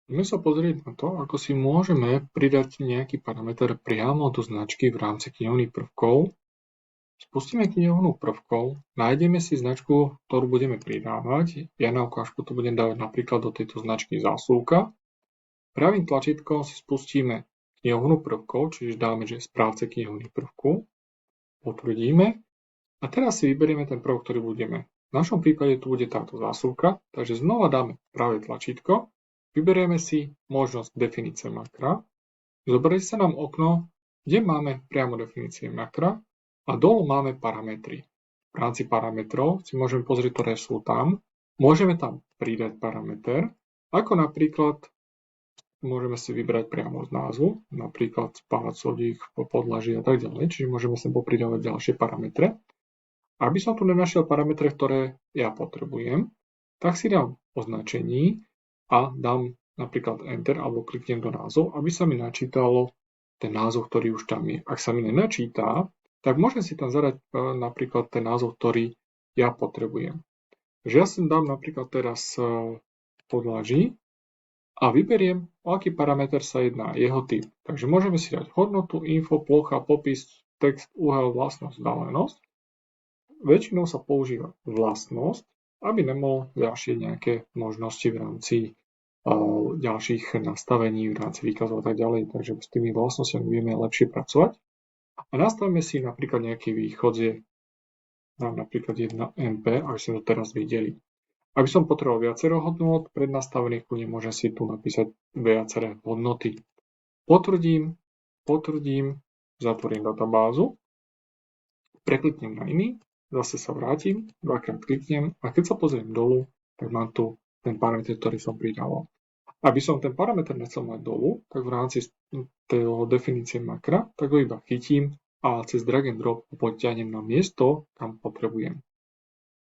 Poďme sa pozrieť na to, ako si môžeme pridať nejaký parameter priamo do značky v rámci knihovny prvkov. Spustíme knihovnu prvkov, nájdeme si značku, ktorú budeme pridávať. Ja na ukážku to budem dávať napríklad do tejto značky zásuvka. Pravým tlačítkom si spustíme knihovnu prvkov, čiže dáme, že správce knihovny prvku. Potvrdíme a teraz si vyberieme ten prvok, ktorý budeme. V našom prípade tu bude táto zásuvka, takže znova dáme pravé tlačítko, vyberieme si možnosť definície makra, zobrazí sa nám okno, kde máme priamo definície makra a dolu máme parametry. V rámci parametrov si môžeme pozrieť, ktoré sú tam. Môžeme tam pridať parameter, ako napríklad môžeme si vybrať priamo z názvu, napríklad spávať sodík, podlaží a tak ďalej, čiže môžeme sem popridávať ďalšie parametre. Aby som tu nenašiel parametre, ktoré ja potrebujem, tak si dám označení a dám napríklad Enter alebo kliknem do názov, aby sa mi načítalo ten názov, ktorý už tam je. Ak sa mi nenačítá, tak môžem si tam zadať napríklad ten názov, ktorý ja potrebujem. Takže ja sem dám napríklad teraz podlaží a vyberiem, o aký parameter sa jedná, jeho typ. Takže môžeme si dať hodnotu, info, plocha, popis, text, uhel, vlastnosť, vzdálenosť. Väčšinou sa používa vlastnosť, aby nemal ďalšie nejaké možnosti v rámci ďalších nastavení, v rámci výkazov a tak ďalej. Takže s tými vlastnosťami vieme lepšie pracovať. A nastavíme si napríklad nejaké východzie, napríklad 1 NP, aby sme to teraz videli. Aby som potreboval viacero hodnôt prednastavených, môžem si tu napísať viaceré hodnoty. Potvrdím, zatvorím databázu, prekliknem na iný, zase sa vrátim, dvakrát kliknem a keď sa pozriem dolu, tak mám tu ten parameter, ktorý som pridával. Aby som ten parameter nechcel mať dolu, tak v rámci tej definície makra, tak ho iba chytím a cez drag and drop ho potiahnem na miesto, kam potrebujem.